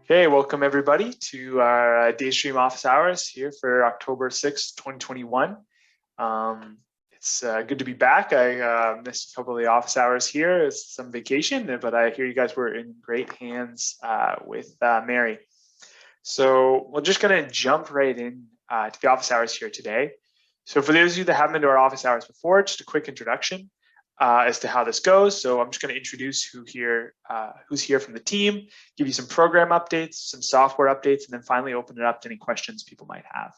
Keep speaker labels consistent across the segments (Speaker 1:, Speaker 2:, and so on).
Speaker 1: Okay, welcome everybody to our DataStream office hours here for October 6th, 2021. It's good to be back. I missed a couple of the office hours here as some vacation, but I hear you guys were in great hands with Mary. So we're just gonna jump right in to the office hours here today. So for those of you that haven't been to our office hours before, just a quick introduction as to how this goes. So I'm just going to introduce who's here from the team, give you some program updates, some software updates, and then finally open it up to any questions people might have.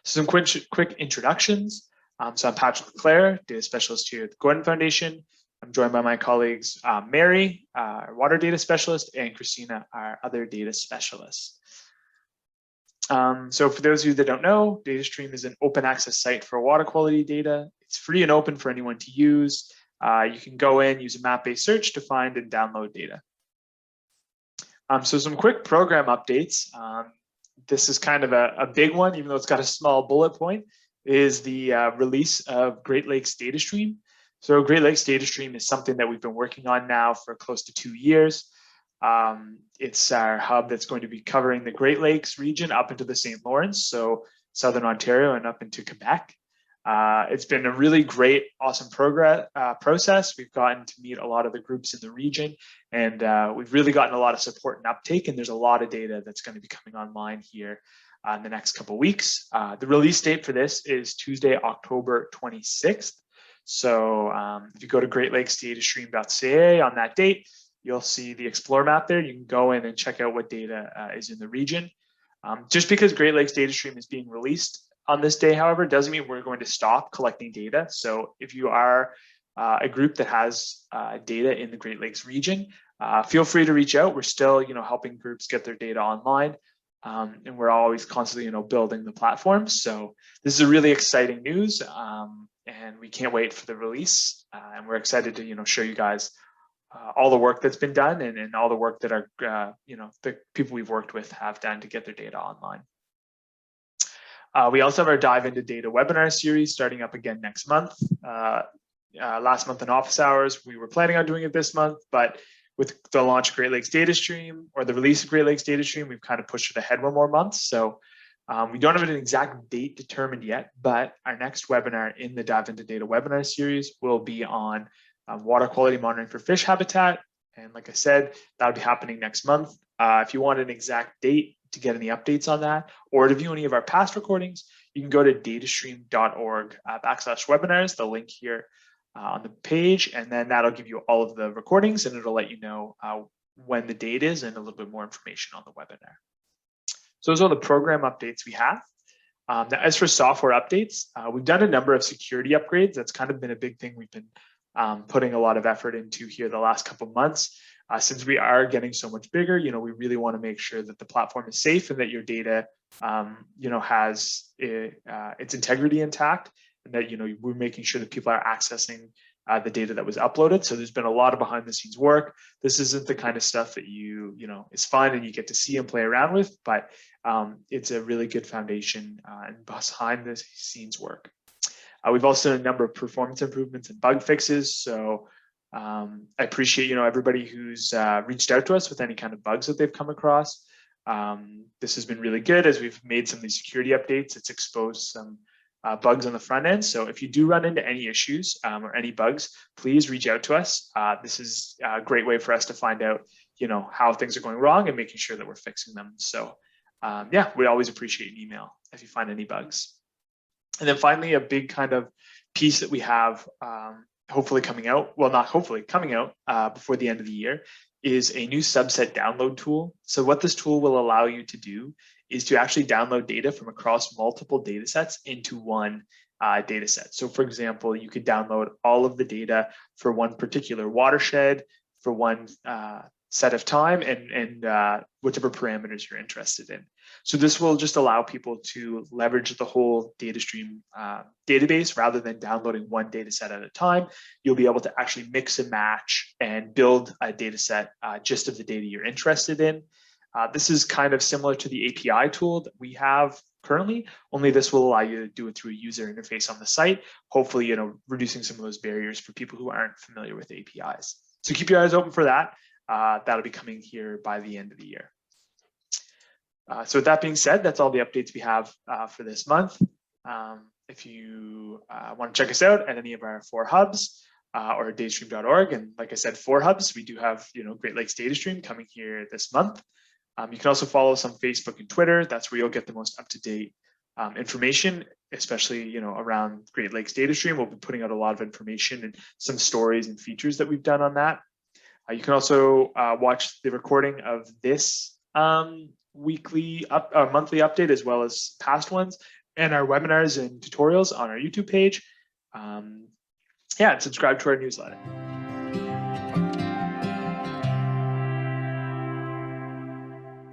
Speaker 1: So some quick introductions. So I'm Patrick Leclaire, data specialist here at the Gordon Foundation. I'm joined by my colleagues, Mary, our water data specialist, and Christina, our other data specialist. So for those of you that don't know, DataStream is an open access site for water quality data. It's free and open for anyone to use. You can go in, use a map-based search to find and download data. So some quick program updates. This is kind of a big one, even though it's got a small bullet point, is the release of Great Lakes DataStream. So Great Lakes DataStream is something that we've been working on now for close to 2 years. It's our hub that's going to be covering the Great Lakes region up into the St. Lawrence, so Southern Ontario and up into Quebec. It's been a really great, awesome process. We've gotten to meet a lot of the groups in the region, and we've really gotten a lot of support and uptake, and there's a lot of data that's going to be coming online here in the next couple of weeks. The release date for this is Tuesday, October 26th. So if you go to greatlakesdatastream.ca on that date, you'll see the Explore map there. You can go in and check out what data is in the region. Just because Great Lakes DataStream is being released on this day, however, doesn't mean we're going to stop collecting data. So if you are a group that has data in the Great Lakes region, feel free to reach out. We're still, helping groups get their data online, and we're always constantly, building the platform. So this is a really exciting news, and we can't wait for the release. And we're excited to, show you guys all the work that's been done and all the work that our, the people we've worked with have done to get their data online. We also have our Dive into Data webinar series starting up again next month. Last month in office hours, we were planning on doing it this month, but with the launch of Great Lakes DataStream or the release of Great Lakes DataStream, we've kind of pushed it ahead one more month. So we don't have an exact date determined yet, but our next webinar in the Dive into Data webinar series will be on water quality monitoring for fish habitat. And like I said, that'll be happening next month. If you want an exact date to get any updates on that, or to view any of our past recordings, you can go to datastream.org/webinars, the link here on the page, and then that'll give you all of the recordings and it'll let you know when the date is and a little bit more information on the webinar. So those are the program updates we have. Now, as for software updates, we've done a number of security upgrades. That's kind of been a big thing we've been putting a lot of effort into here the last couple of months. Since we are getting so much bigger, we really want to make sure that the platform is safe and that your data, has its integrity intact, and that we're making sure that people are accessing the data that was uploaded. So there's been a lot of behind the scenes work. This isn't the kind of stuff that it's fun and you get to see and play around with, but it's a really good foundation and behind the scenes work. We've also done a number of performance improvements and bug fixes. So I appreciate, everybody who's reached out to us with any kind of bugs that they've come across. This has been really good as we've made some of these security updates. It's exposed some bugs on the front end. So if you do run into any issues or any bugs, please reach out to us. This is a great way for us to find out, how things are going wrong and making sure that we're fixing them. So yeah, we always appreciate an email if you find any bugs. And then finally, a big kind of piece that we have hopefully coming out, well, not hopefully, coming out before the end of the year is a new subset download tool. So what this tool will allow you to do is to actually download data from across multiple data sets into one data set. So for example, you could download all of the data for one particular watershed for one set of time and whichever parameters you're interested in. So this will just allow people to leverage the whole DataStream database rather than downloading one data set at a time. You'll be able to actually mix and match and build a data set just of the data you're interested in. This is kind of similar to the API tool that we have currently, only this will allow you to do it through a user interface on the site, hopefully, reducing some of those barriers for people who aren't familiar with APIs. So keep your eyes open for that. that'll be coming here by the end of the year. So with that being said, that's all the updates we have for this month. If you want to check us out at any of our 4 hubs or datastream.org, and like I said, 4 hubs, we do have Great Lakes DataStream coming here this month. You can also follow us on Facebook and Twitter. That's where you'll get the most up-to-date information, especially around Great Lakes DataStream. We'll be putting out a lot of information and some stories and features that we've done on that. You can also watch the recording of this monthly update, as well as past ones, and our webinars and tutorials on our YouTube page. And subscribe to our newsletter.